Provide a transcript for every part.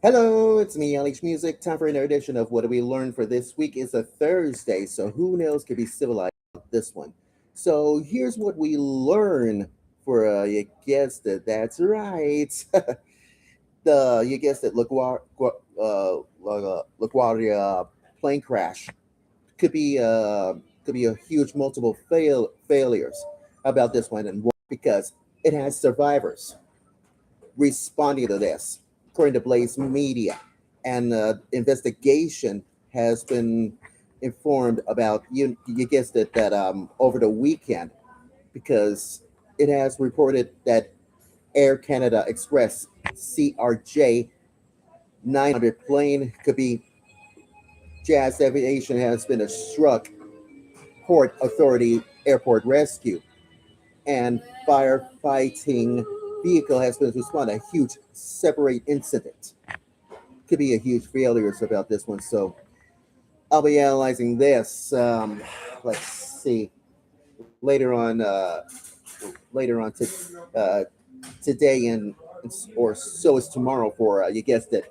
Hello, it's me, LHMusic. Time for another edition of What Do We Learn for this week. It's a Thursday, so who knows could be civilized about this one. So here's what we learn for you guessed it. That's right. The you guessed it. LaGuardia plane crash could be a huge multiple failures. How about this one? And because it has survivors responding to this, according to Blaze Media. And investigation has been informed about you guessed it that over the weekend because it has reported that Air Canada Express CRJ 900 plane could be Jazz Aviation has been a struck Port Authority airport rescue and firefighting vehicle has been to respond to a huge separate incident. Could be a huge failure about this one. So I'll be analyzing this. Let's see later on. Later on today and or so is tomorrow for you guessed it,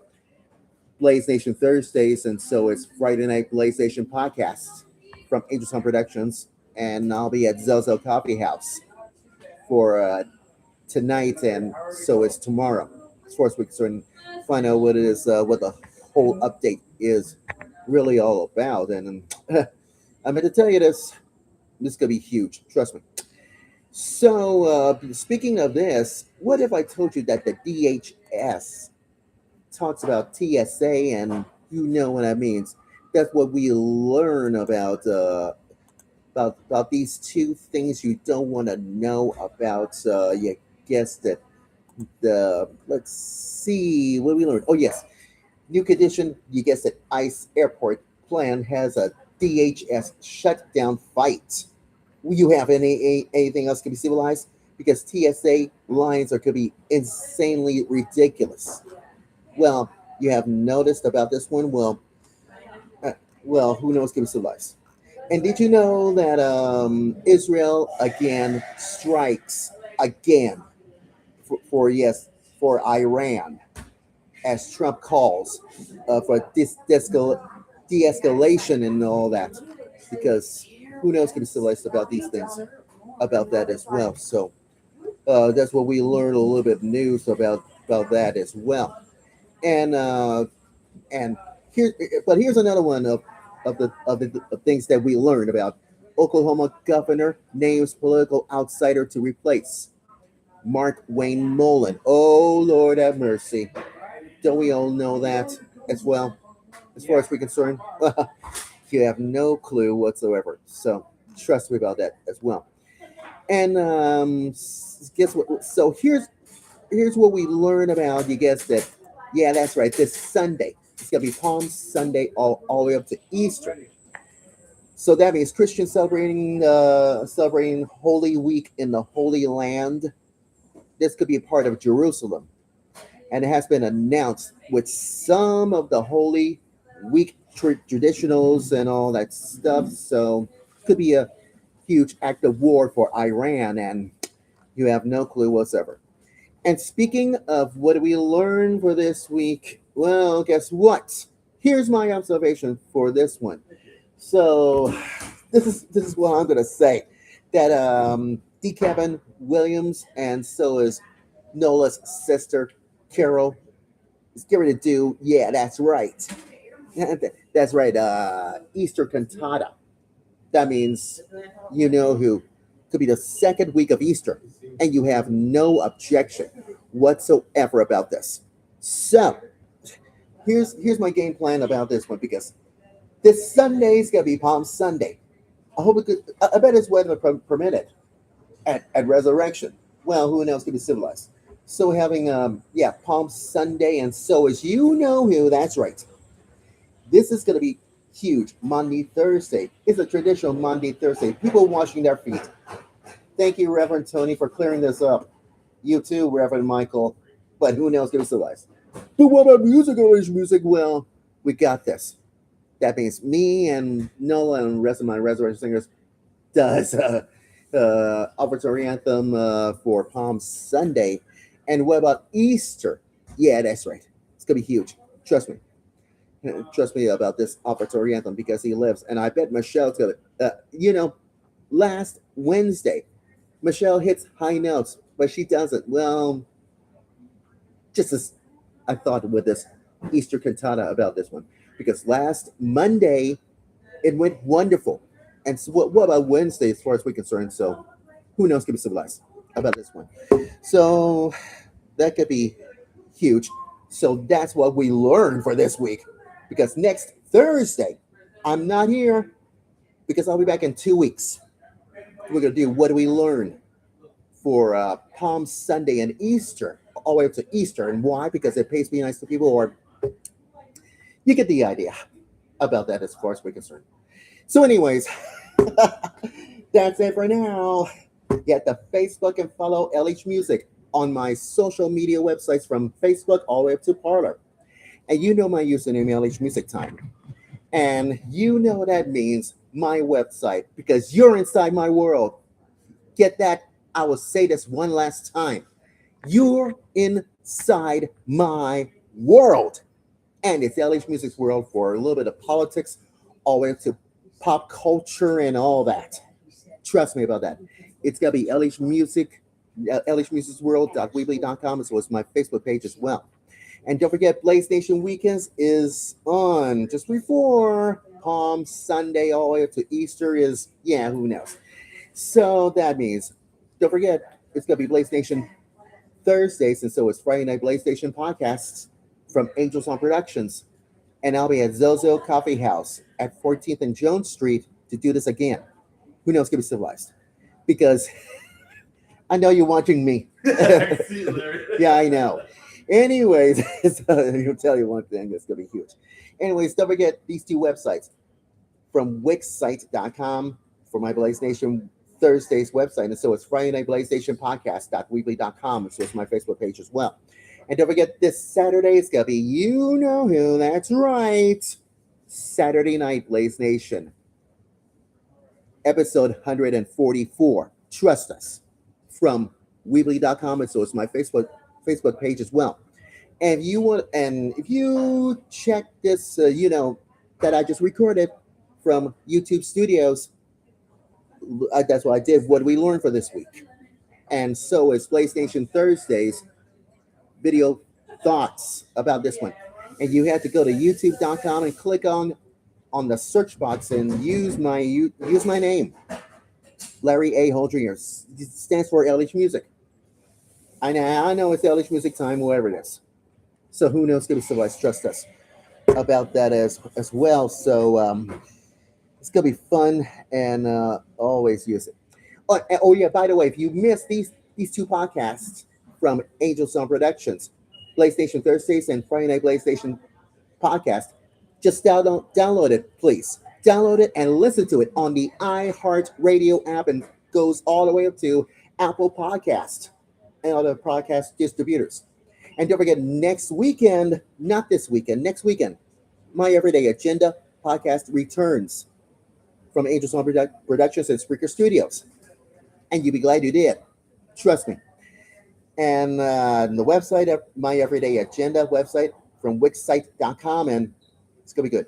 Blaze Nation Thursdays, and so it's Friday night Blaze Nation podcasts from Angels Hunt Productions, and I'll be at Zozo Coffee House for tonight, and so is tomorrow. As far as we can find out what it is, what the whole update is really all about. And I meant to tell you this. This is gonna be huge. Trust me. So speaking of this, what if I told you that the DHS talks about TSA, and you know what that means? That's what we learn about these two things you don't want to know about. You guessed it. The let's see what we learned. Oh yes, new condition. You guessed it. ICE airport plan has a DHS shutdown fight. You have anything else can be civilized because TSA lines are could be insanely ridiculous. Well, you have noticed about this one. Uh, well, who knows can be civilized. And did you know that Israel again strikes again for yes for Iran as Trump calls for de-escalation and all that, because who knows can be civilized about these things about that as well. So that's what we learned a little bit of news about that as well. And and here, but here's another one of things that we learned about. Oklahoma governor names political outsider to replace Mark Wayne Mullen. Oh Lord have mercy! Don't we all know that as well? As far as we're concerned, you have no clue whatsoever. So trust me about that as well. And guess what? So here's what we learn about. You guessed it. Yeah, that's right. This Sunday, it's gonna be Palm Sunday all the way up to Easter. So that means Christians celebrating Holy Week in the Holy Land. This could be a part of Jerusalem, and it has been announced with some of the Holy Week traditionals and all that stuff. So could be a huge act of war for Iran, and you have no clue whatsoever. And speaking of what do we learn for this week? Well, guess what? Here's my observation for this one. So this is what I'm gonna say. That D. Kevin Williams and so is Nola's sister Carol is getting to do. Yeah, that's right. That's right. Easter cantata. That means you know who could be the second week of Easter, and you have no objection whatsoever about this. So here's my game plan about this one because this Sunday is gonna be Palm Sunday. I hope it could. I bet it's weather permitted at Resurrection. Well, who knows? Could be civilized. So having yeah Palm Sunday, and so as you know who. That's right. This is gonna be huge. Monday Thursday. It's a traditional Monday Thursday. People washing their feet. Thank you, Reverend Tony, for clearing this up. You too, Reverend Michael. But who knows? Give us advice. But what about music? LHMusic? Well, we got this. That means me and Noah and the rest of my Resurrection Singers does offertory anthem for Palm Sunday. And what about Easter? Yeah, that's right. It's gonna be huge. Trust me. Trust me about this offertory anthem because he lives. And I bet Michelle's gonna, last Wednesday, Michelle hits high notes, but she doesn't. Well, just as I thought with this Easter cantata about this one, because last Monday it went wonderful. And so what about Wednesday as far as we're concerned? So who knows can be civilized about this one. So that could be huge. So that's what we learned for this week. Because next Thursday, I'm not here because I'll be back in 2 weeks. We're gonna do what do we learn for Palm Sunday and Easter, all the way up to Easter. And why? Because it pays to be nice to people, or you get the idea about that as far as we're concerned. So, anyways, that's it for now. Get the Facebook and follow LH Music on my social media websites from Facebook all the way up to Parlor. And you know my username, LH Music Time. And you know that means my website because you're inside my world. Get that? I will say this one last time. You're inside my world. And it's LH Music's world for a little bit of politics, all the way up to pop culture and all that. Trust me about that. It's going to be LH Music, LHMusicsWorld.weebly.com, as well as my Facebook page as well. And don't forget, Blaze Nation Weekends is on just before Palm Sunday, all the way up to Easter is, yeah, who knows. So that means, don't forget, it's going to be Blaze Nation Thursdays, and so it's Friday Night Blaze Nation podcasts from Angels on Productions. And I'll be at Zozo Coffee House at 14th and Jones Street to do this again. Who knows, can be civilized. Because I know you're watching me. Yeah, I know. Anyways, I'll tell you one thing that's going to be huge. Anyways, don't forget these two websites from wixsite.com for my Blaze Nation Thursdays website. And so it's Friday Night Blaze Nation podcast.weebly.com. And so it's my Facebook page as well. And don't forget this Saturday is going to be, you know who, that's right, Saturday Night Blaze Nation, episode 144. Trust us, from Weebly.com, and so it's my Facebook page as well. And if you check this, that I just recorded from YouTube Studios, that's what I did. What we learned for this week, and so it's PlayStation Thursdays video thoughts about this one, and you have to go to YouTube.com and click on the search box and use my name, Larry A.Hall Jr. It stands for LH Music. I know it's LH Music Time, whoever it is. So who knows? Give us advice. Trust us about that as well. So it's gonna be fun, and always use it. Oh yeah. By the way, if you missed these two podcasts from Angels on Productions, PlayStation Thursdays and Friday Night PlayStation podcast, just download it, please. Download it and listen to it on the iHeartRadio app, and goes all the way up to Apple Podcast and other podcast distributors. And don't forget, next weekend, not this weekend, next weekend, My Everyday Agenda podcast returns from Angels on Productions and Spreaker Studios. And you'll be glad you did. Trust me. And the website of My Everyday Agenda website from wixsite.com, and it's going to be good.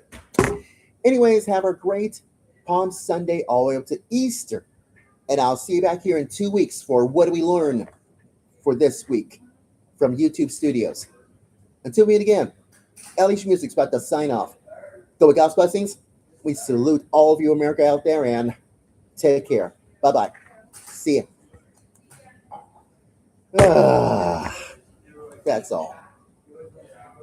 Anyways, have a great Palm Sunday all the way up to Easter. And I'll see you back here in 2 weeks for What Do We Learn for this week from YouTube Studios. Until we meet again, LH Music's about to sign off. So with God's blessings, we salute all of you America out there, and take care. Bye-bye. See ya. That's all.